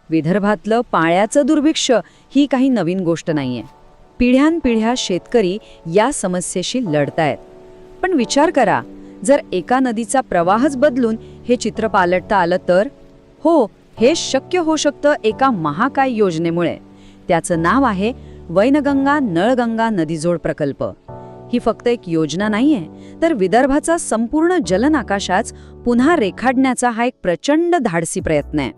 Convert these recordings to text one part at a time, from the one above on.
विदर्भातलं पाण्याचं दुर्भिक्ष्य ही काही नवीन गोष्ट नाहीये. पिढ्यानपिढ्या शेतकरी या समस्येशी लढतायत. पण विचार करा, जर एका नदीचा प्रवाहच बदलून हे चित्र पालटता आलं तर? हो, हे शक्य होऊ शकतं एका महाकाय योजनेमुळे. त्याचं नाव आहे वैनगंगा नळगंगा नदीजोड प्रकल्प. ही फक्त एक योजना नाहीये, तर विदर्भाचा संपूर्ण जलनाकाशाच पुन्हा रेखाटण्याचा हा एक प्रचंड धाडसी प्रयत्न आहे.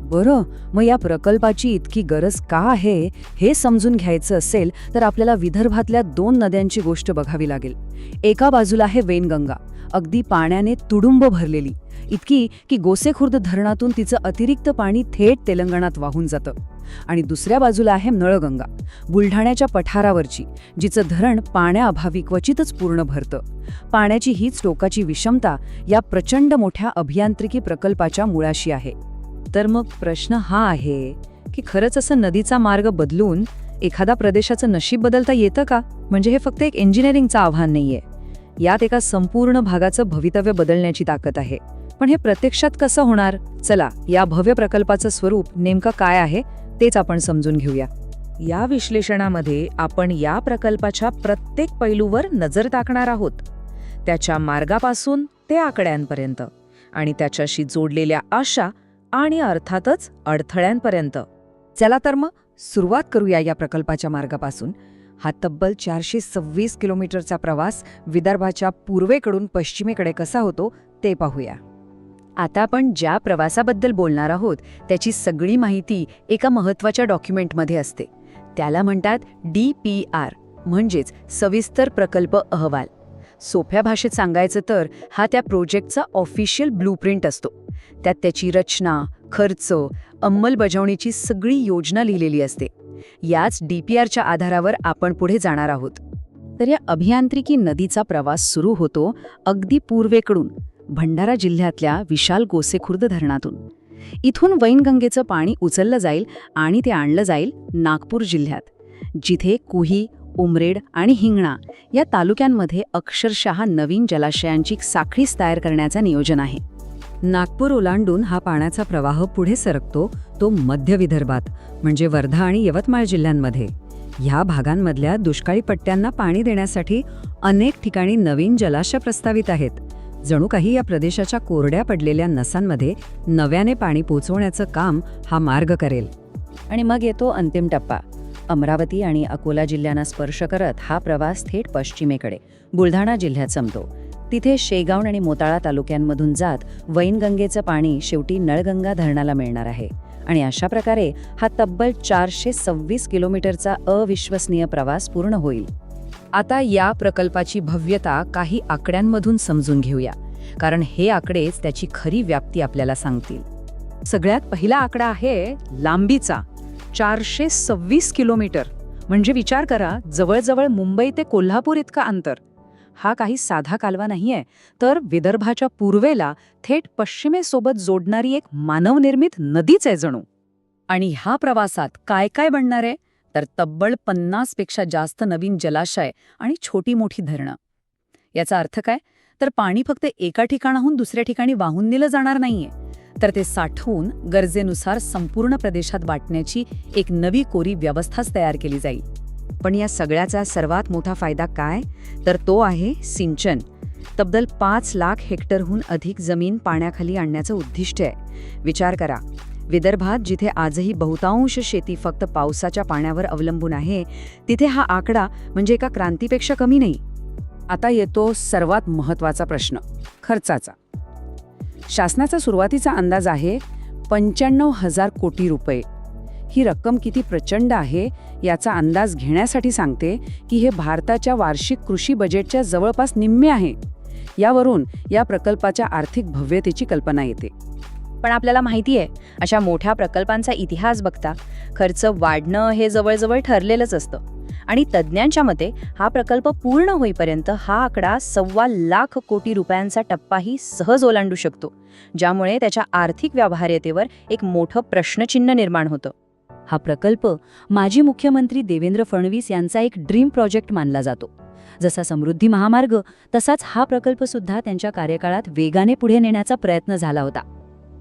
बरं, मग या प्रकल्पाची इतकी गरज का आहे हे समजून घ्यायचं असेल तर आपल्याला विदर्भातल्या 2 नद्यांची गोष्ट बघावी लागेल. एका बाजूला आहे वैनगंगा, अगदी पाण्याने तुडुंब भरलेली, इतकी की गोसेखुर्द धरणातून तिचं अतिरिक्त पाणी थेट तेलंगणात वाहून जातं. आणि दुसऱ्या बाजूला आहे नळगंगा, बुलढाण्याच्या पठारावरची, जिचं धरण पाण्याअभावी क्वचितच पूर्ण भरतं. पाण्याची हीच टोकाची विषमता या प्रचंड मोठ्या अभियांत्रिकी प्रकल्पाच्या मुळाशी आहे. तर मग प्रश्न हा आहे की खरंच असं नदीचा मार्ग बदलून एखादा प्रदेशाचं नशीब बदलता येतं का? म्हणजे हे फक्त एक इंजिनिअरिंगचं आव्हान नाहीये, यात एका संपूर्ण भागाचं भवितव्य बदलण्याची ताकद आहे. पण हे प्रत्यक्षात कसं होणार? चला, या भव्य प्रकल्पाचं स्वरूप नेमकं काय आहे तेच आपण समजून घेऊया. या विश्लेषणामध्ये आपण या प्रकल्पाच्या प्रत्येक पैलूवर नजर टाकणार आहोत, त्याच्या मार्गापासून ते आकड्यांपर्यंत आणि त्याच्याशी जोडलेल्या आशा आणि अर्थातच अडथळ्यांपर्यंत. चला तर मग सुरुवात करूया या प्रकल्पाच्या मार्गापासून. हा तब्बल 426 किलोमीटरचा प्रवास विदर्भाच्या पूर्वेकडून पश्चिमेकडे कसा होतो ते पाहूया. आता आपण ज्या प्रवासाबद्दल बोलणार आहोत त्याची सगळी माहिती एका महत्त्वाच्या डॉक्युमेंटमध्ये असते. त्याला म्हणतात DPR, म्हणजेच सविस्तर प्रकल्प अहवाल. सोप्या भाषेत सांगायचं तर हा त्या प्रोजेक्टचा ऑफिशियल ब्लूप्रिंट असतो. त्यात त्याची रचना, खर्च, अंमलबजावणीची सगळी योजना लिहिलेली असते. याच DPRच्या आधारावर आपण पुढे जाणार आहोत. तर या अभियांत्रिकी नदीचा प्रवास सुरू होतो अगदी पूर्वेकडून, भंडारा जिल्ह्यातल्या विशाल गोसेखुर्द धरणातून. इथून वैनगंगेचं पाणी उचललं जाईल आणि ते आणलं जाईल नागपूर जिल्ह्यात, जिथे कुही, उमरेड आणि हिंगणा या तालुक्यांमध्ये अक्षरशः नवीन जलाशयांची साखळीच तयार करण्याचं नियोजन आहे. नागपूर ओलांडून हा पाण्याचा प्रवाह पुढे सरकतो तो मध्य विदर्भात, म्हणजे वर्धा आणि यवतमाळ जिल्ह्यांमध्ये. ह्या भागांमधल्या दुष्काळी पट्ट्यांना पाणी देण्यासाठी अनेक ठिकाणी नवीन जलाशय प्रस्तावित आहेत. जणू काही या प्रदेशाच्या कोरड्या पडलेल्या नसांमध्ये नव्याने पाणी पोचवण्याचं काम हा मार्ग करेल. आणि मग येतो अंतिम टप्पा. अमरावती आणि अकोला जिल्ह्यांना स्पर्श करत हा प्रवास थेट पश्चिमेकडे बुलढाणा जिल्ह्यात संपतो. तिथे शेगाव आणि मोताळा तालुक्यांमधून जात वैनगंगेचं पाणी शेवटी नळगंगा धरणाला मिळणार आहे. आणि अशा प्रकारे हा तब्बल 426 किलोमीटरचा अविश्वसनीय प्रवास पूर्ण होईल. आता या प्रकल्पाची भव्यता काही आकड्यांमधून समजून घेऊया, कारण हे आकडेच त्याची खरी व्याप्ती आपल्याला सांगतील. सगळ्यात पहिला आकडा आहे लांबीचा. 426 किलोमीटर म्हणजे विचार करा, जवळजवळ मुंबई ते कोल्हापूर इतका अंतर. हा काही साधा कालवा नाहीये, तर विदर्भाच्या पूर्वेला थेट पश्चिमेसोबत जोडणारी एक मानवनिर्मित नदीच आहे जणू. आणि ह्या प्रवासात काय काय बनणार आहे? तर तब्बल 50 पेक्षा जास्त नवीन जलाशय आणि छोटी मोठी धरणं. याचा अर्थ काय? तर पाणी फक्त एका ठिकाणाहून दुसऱ्या ठिकाणी वाहून नेलं जाणार नाहीये, तर ते साठवून गरजेनुसार संपूर्ण प्रदेशात वाटण्याची एक नवी कोरी व्यवस्थाच तयार केली जाईल. पण या सगळ्याचा सर्वात मोठा फायदा काय? तर तो आहे सिंचन. तब्बल 5 लाख हेक्टरहून अधिक जमीन पाण्याखाली आणण्याचं उद्दिष्ट आहे. विचार करा, विदर्भात जिथे आजही बहुतांश शेती फक्त पावसाच्या पाण्यावर अवलंबून आहे, तिथे हा आकडा म्हणजे एका क्रांतीपेक्षा कमी नाही. आता येतो सर्वात महत्त्वाचा प्रश्न, खर्चाचा. शासनाचा सुरुवातीचा अंदाज आहे 95,000 कोटी रुपये. ही रक्कम किती प्रचंड आहे याचा अंदाज घेण्यासाठी सांगते की हे भारताच्या वार्षिक कृषी बजेटच्या जवळपास निम्मे आहे. यावरून या प्रकल्पाच्या आर्थिक भव्यतेची कल्पना येते. पण आपल्याला माहिती आहे, अशा मोठ्या प्रकल्पांचा इतिहास बघता खर्च वाढणं हे जवळजवळ ठरलेलंच असतं. आणि तज्ज्ञांच्या मते हा प्रकल्प पूर्ण होईपर्यंत हा आकडा 1.25 लाख कोटी रुपयांचा टप्पाही सहज ओलांडू शकतो, ज्यामुळे त्याच्या आर्थिक व्यवहार्यतेवर एक मोठं प्रश्नचिन्ह निर्माण होतं. हा प्रकल्प माजी मुख्यमंत्री देवेंद्र फडणवीस यांचा एक ड्रीम प्रोजेक्ट मानला जातो. जसा समृद्धी महामार्ग, तसाच हा प्रकल्प सुद्धा त्यांच्या कार्यकाळात वेगाने पुढे नेण्याचा प्रयत्न झाला होता.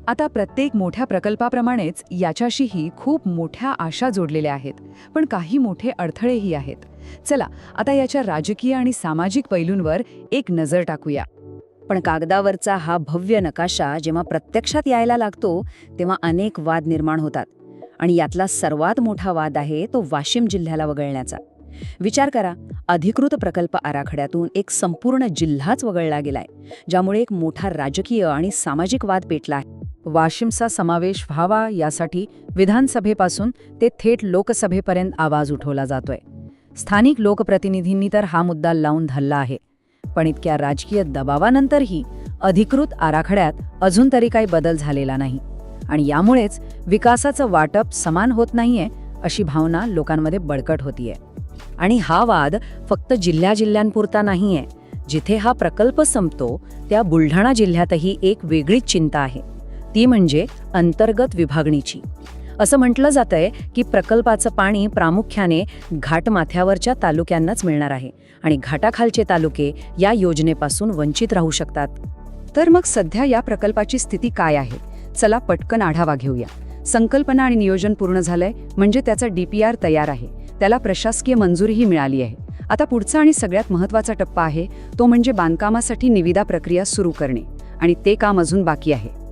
आता प्रत्येक मोठ्या प्रकल्पाप्रमाणेच याच्याशीही खूप मोठ्या आशा जोडलेल्या आहेत, पण काही मोठे अडथळेही आहेत. चला आता याच्या राजकीय आणि सामाजिक पैलूंवर एक नजर टाकूया. पण कागदावरचा हा भव्य नकाशा जेव्हा प्रत्यक्षात यायला लागतो तेव्हा अनेक वाद निर्माण होतात. आणि यातला सर्वात मोठा वाद आहे तो वाशिम जिल्ह्याला वगळण्याचा. विचार करा, अधिकृत प्रकल्प आराखड्यातून एक संपूर्ण जिल्हाच वगळला गेलाय, ज्यामुळे एक मोठा राजकीय आणि सामाजिक वाद पेटला आहे. वाशिमचा समावेश व्हावा यासाठी विधानसभेपासून ते थेट लोकसभेपर्यंत आवाज उठवला जातोय. स्थानिक लोकप्रतिनिधींनी तर हा मुद्दा लावून धरला आहे. पण इतक्या राजकीय दबावानंतरही अधिकृत आराखड्यात अजून तरी काही बदल झालेला नाही. आणि यामुळेच विकासाचं वाटप समान होत नाहीये अशी भावना लोकांमध्ये बळकट होतीये. आणि हा वाद फक्त जिल्ह्यांपुरता नाहीये. जिथे हा प्रकल्प संपतो त्या बुलढाणा जिल्ह्यातही एक वेगळीच चिंता आहे. ती म्हणजे अंतर्गत विभागणीची. असं म्हटलं जातंय की प्रकल्पाचं पाणी प्रामुख्याने घाटमाथ्यावरच्या तालुक्यांनाच मिळणार आहे आणि घाटाखालचे तालुके या योजनेपासून वंचित राहू शकतात. तर मग सध्या या प्रकल्पाची स्थिती काय आहे? चला पटकन आढावा घेऊया. संकल्पना आणि नियोजन पूर्ण झालंय, म्हणजे त्याचा DPR तयार आहे. त्याला प्रशासकीय मंजुरीही मिळाली आहे. आता पुढचा आणि सगळ्यात महत्त्वाचा टप्पा आहे तो म्हणजे बांधकामासाठी निविदा प्रक्रिया सुरू करणे, आणि ते काम अजून बाकी आहे.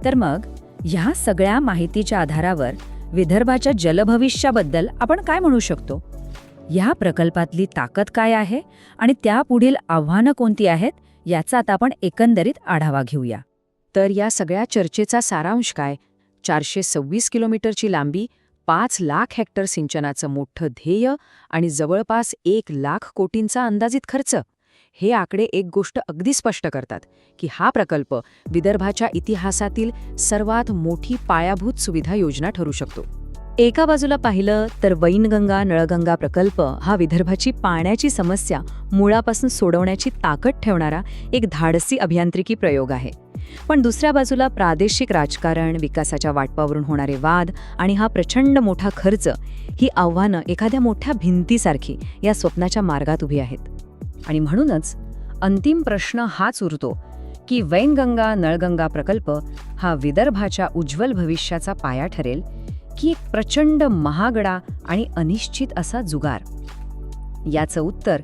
तर मग ह्या सगळ्या माहितीच्या आधारावर विदर्भाच्या जलभविष्याबद्दल आपण काय म्हणू शकतो? ह्या प्रकल्पातली ताकद काय आहे आणि त्यापुढील आव्हानं कोणती आहेत याचा आता आपण एकंदरीत आढावा घेऊया. तर या सगळ्या चर्चेचा सारांश काय? 426 किलोमीटरची लांबी, 5 लाख हेक्टर सिंचनाचं मोठं ध्येय आणि जवळपास 1 लाख कोटींचा अंदाजित खर्च. हे आकडे एक गोष्ट अगदी स्पष्ट करतात की हा प्रकल्प विदर्भाच्या इतिहासातील सर्वात मोठी पायाभूत सुविधा योजना ठरू शकतो. एका बाजूला पाहिलं तर वैनगंगा नळगंगा प्रकल्प हा विदर्भाची पाण्याची समस्या मुळापासून सोडवण्याची ताकद ठेवणारा एक धाडसी अभियांत्रिकी प्रयोग आहे. पण दुसऱ्या बाजूला प्रादेशिक राजकारण, विकासाच्या वाटपावरून होणारे वाद आणि हा प्रचंड मोठा खर्च, ही आव्हानं एखाद्या मोठ्या भिंतीसारखी या स्वप्नाच्या मार्गात उभी आहेत. आणि म्हणूनच अंतिम प्रश्न हाच उरतो की वैनगंगा नळगंगा प्रकल्प हा विदर्भाच्या उज्ज्वल भविष्याचा पाया ठरेल की एक प्रचंड महागडा आणि अनिश्चित असा जुगार? याचं उत्तर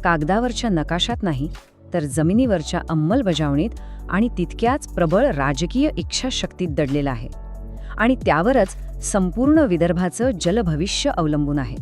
कागदावरच्या नकाशात नाही, तर जमिनीवरच्या अंमलबजावणीत आणि तितक्याच प्रबळ राजकीय इच्छाशक्तीत दडलेलं आहे. आणि त्यावरच संपूर्ण विदर्भाचं जलभविष्य अवलंबून आहे.